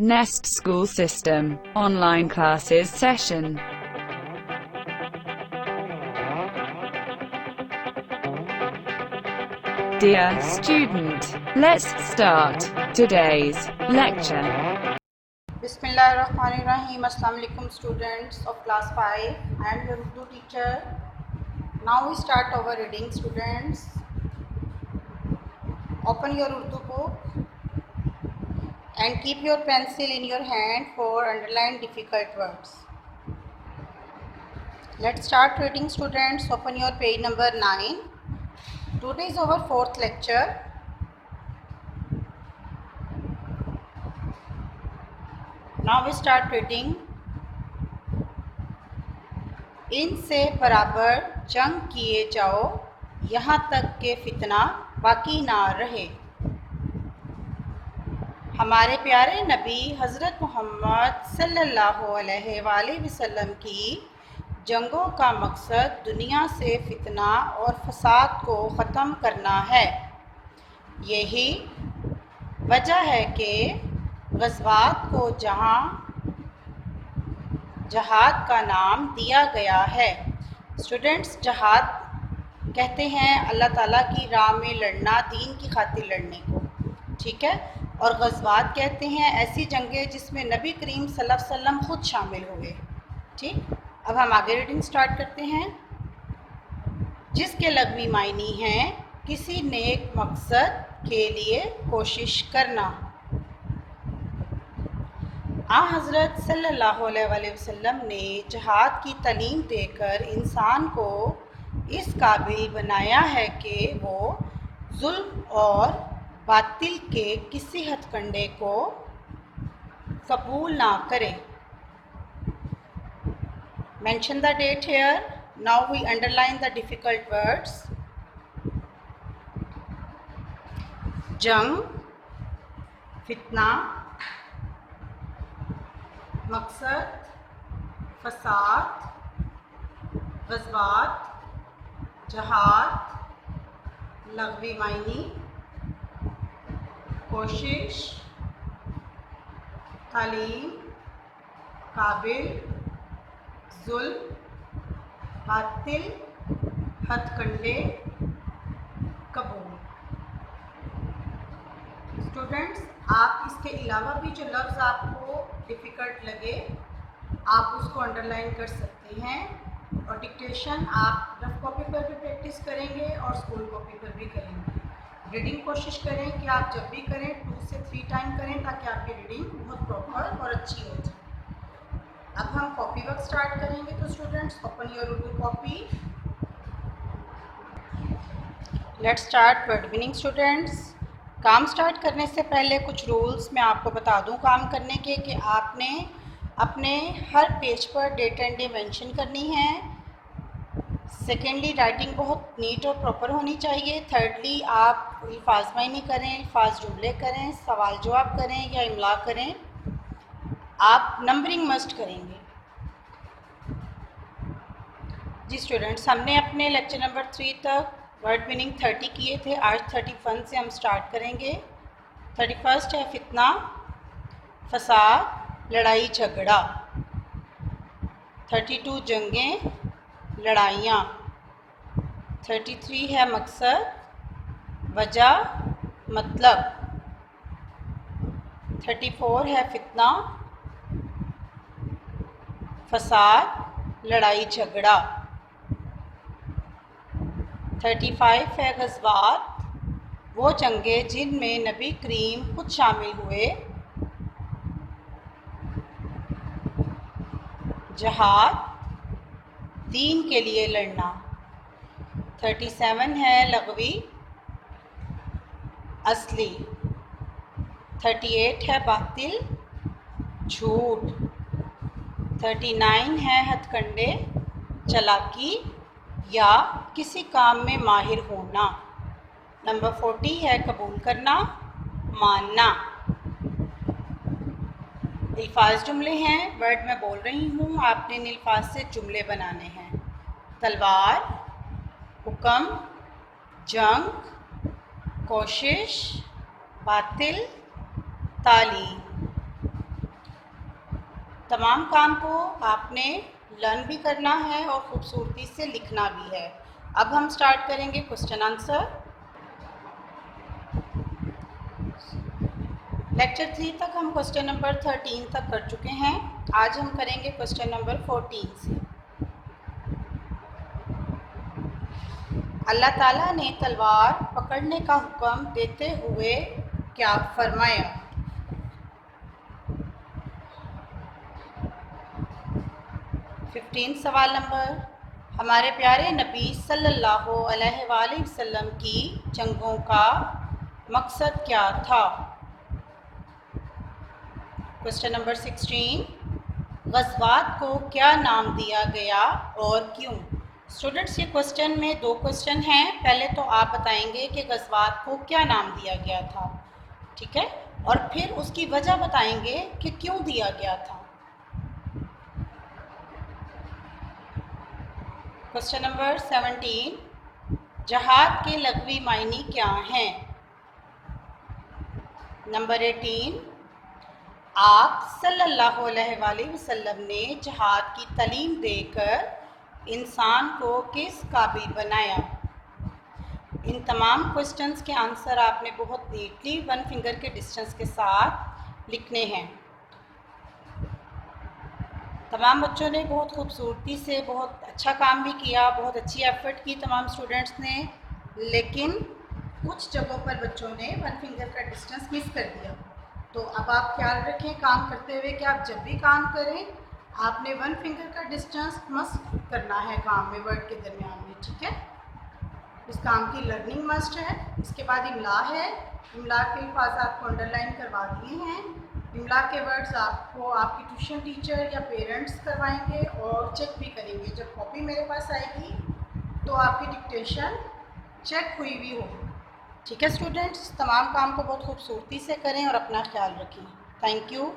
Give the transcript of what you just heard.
Nest School System, online classes session. Dear student, let's start today's lecture. Bismillahirrahmanirrahim. Assalamu alaikum students of class 5. I am your Urdu teacher. Now we start our reading, students. Open your Urdu book and keep your pencil in your hand for underline difficult words. Let's start reading, students. Open your page number 9. Today is our 4th lecture. Now we start reading. इनसे बराबर जंग किए जाओ यहाँ तक के फितना बाकी ना रहे। हमारे प्यारे नबी हज़रत मोहम्मद सल्लल्लाहु अलैहि वसल्लम की जंगों का मकसद दुनिया से फितना और फसाद को ख़त्म करना है। यही वजह है कि ग़ज़वात को जहाद का नाम दिया गया है। स्टूडेंट्स, जहाद कहते हैं अल्लाह ताला की राह में लड़ना, दीन की खातिर लड़ने को, ठीक है। और ग़ज़वात कहते हैं ऐसी जंगें जिसमें नबी करीम सल्लल्लाहु अलैहि वसल्लम ख़ुद शामिल हुए, ठीक। अब हम आगे रीडिंग स्टार्ट करते हैं। जिसके लग़वी मायनी हैं किसी नेक मकसद के लिए कोशिश करना। हज़रत सल्लल्लाहु अलैहि वसल्लम ने जहाद की तालीम देकर इंसान को इस काबिल बनाया है कि वो जुल्म और बातिल के किसी हथकंडे को कबूल ना करे। Mention the date here. Now we underline the difficult words. जंग, फितना, मकसद, फसाद, ग़ज़वात, जहाद, लग़वी मायनी, कोशिश, तालीम, काबिल, जुल्म, बातिल, हथकंडे, कबूल। स्टूडेंट्स, आप इसके अलावा भी जो लफ्ज़ आपको डिफ़िकल्ट लगे आप उसको अंडरलाइन कर सकते हैं, और डिक्टेशन आप रफ कॉपी पर भी प्रैक्टिस करेंगे और स्कूल कॉपी पर भी करेंगे। रीडिंग कोशिश करें कि आप जब भी करें 2 से 3 टाइम करें ताकि आपकी रीडिंग बहुत प्रॉपर और अच्छी हो जाए। अब हम कॉपी वर्क स्टार्ट करेंगे, तो students open your Urdu copy. Let's start word meaning. Students, काम स्टार्ट करने से पहले कुछ रूल्स मैं आपको बता दूं काम करने के, कि आपने अपने हर पेज पर डेट एंड डे मेंशन करनी है। सेकेंडली, राइटिंग बहुत नीट और प्रॉपर होनी चाहिए। थर्डली, आप अल्फाज मायनी करें, अल्फाज जुमले करें, सवाल जवाब करें या इमला करें। आप नंबरिंग मस्ट करेंगे। जी स्टूडेंट्स, हमने अपने लेक्चर नंबर 3 तक वर्ड मीनिंग 30 किए थे। आज 31 से हम स्टार्ट करेंगे। 31 है फितना, फसाद, लड़ाई झगड़ा। 32 जंगें, लड़ाइयाँ। 33 है मकसद, वजह, मतलब। 34 है फितना, फसाद, लड़ाई झगड़ा। 35 है ग़ज़वात, वो जंगें जिनमें नबी करीम खुद शामिल हुए। जहाद, दीन के लिए लड़ना। 37 है लग़वी, असली। 38 है बातिल, झूठ। 39 है हथकंडे, चालाकी या किसी काम में माहिर होना। नंबर 40 है कबूल करना, मानना। अल्फाज जुमले हैं, वर्ड मैं बोल रही हूँ, आपने इन अल्फाज से जुमले बनाने हैं। तलवार, हुक्म, जंग, कोशिश, बातिल, तालीम। तमाम काम को आपने लर्न भी करना है और ख़ूबसूरती से लिखना भी है। अब हम स्टार्ट करेंगे क्वेश्चन आंसर। लेक्चर 3 तक हम क्वेश्चन नंबर 13 तक कर चुके हैं। आज हम करेंगे क्वेश्चन नंबर 14 से। अल्लाह ताला ने तलवार पकड़ने का हुक्म देते हुए क्या फरमाया? सवाल नंबर, हमारे प्यारे नबी सल्लल्लाहु अलैहि वसल्लम की जंगों का मकसद क्या था? क्वेश्चन नंबर 16, ग़ज़वात को क्या नाम दिया गया और क्यों? स्टूडेंट्स, ये क्वेश्चन में 2 क्वेश्चन हैं। पहले तो आप बताएंगे कि ग़ज़वात को क्या नाम दिया गया था, ठीक है, और फिर उसकी वजह बताएंगे कि क्यों दिया गया था। क्वेश्चन नंबर 17, जहाद के लग़वी मायने क्या हैं? नंबर 18, आप सल्लल्लाहु अलैहि वसल्लम ने जहाद की तालीम देकर इंसान को किस काबिल बनाया? इन तमाम क्वेश्चंस के आंसर आपने बहुत नीटली 1 फिंगर के डिस्टेंस के साथ लिखने हैं। तमाम बच्चों ने बहुत खूबसूरती से बहुत अच्छा काम भी किया, बहुत अच्छी एफ़र्ट की तमाम स्टूडेंट्स ने, लेकिन कुछ जगहों पर बच्चों ने 1 फिंगर का डिस्टेंस मिस कर दिया। तो अब आप ख्याल रखें काम करते हुए कि आप जब भी काम करें आपने 1 फिंगर का डिस्टेंस मस्ट करना है काम में, वर्ड के दरमियान में, ठीक है। इस काम की लर्निंग मस्ट है। इसके बाद इमला है। इमला के अल्फाज आपको अंडरलाइन करवा दिए हैं। इमला के वर्ड्स आपको आपकी ट्यूशन टीचर या पेरेंट्स करवाएंगे और चेक भी करेंगे। जब कॉपी मेरे पास आएगी तो आपकी डिक्टेशन चेक हुई भी होगी, ठीक है स्टूडेंट्स। तमाम काम को बहुत खूबसूरती से करें और अपना ख्याल रखें। Thank you.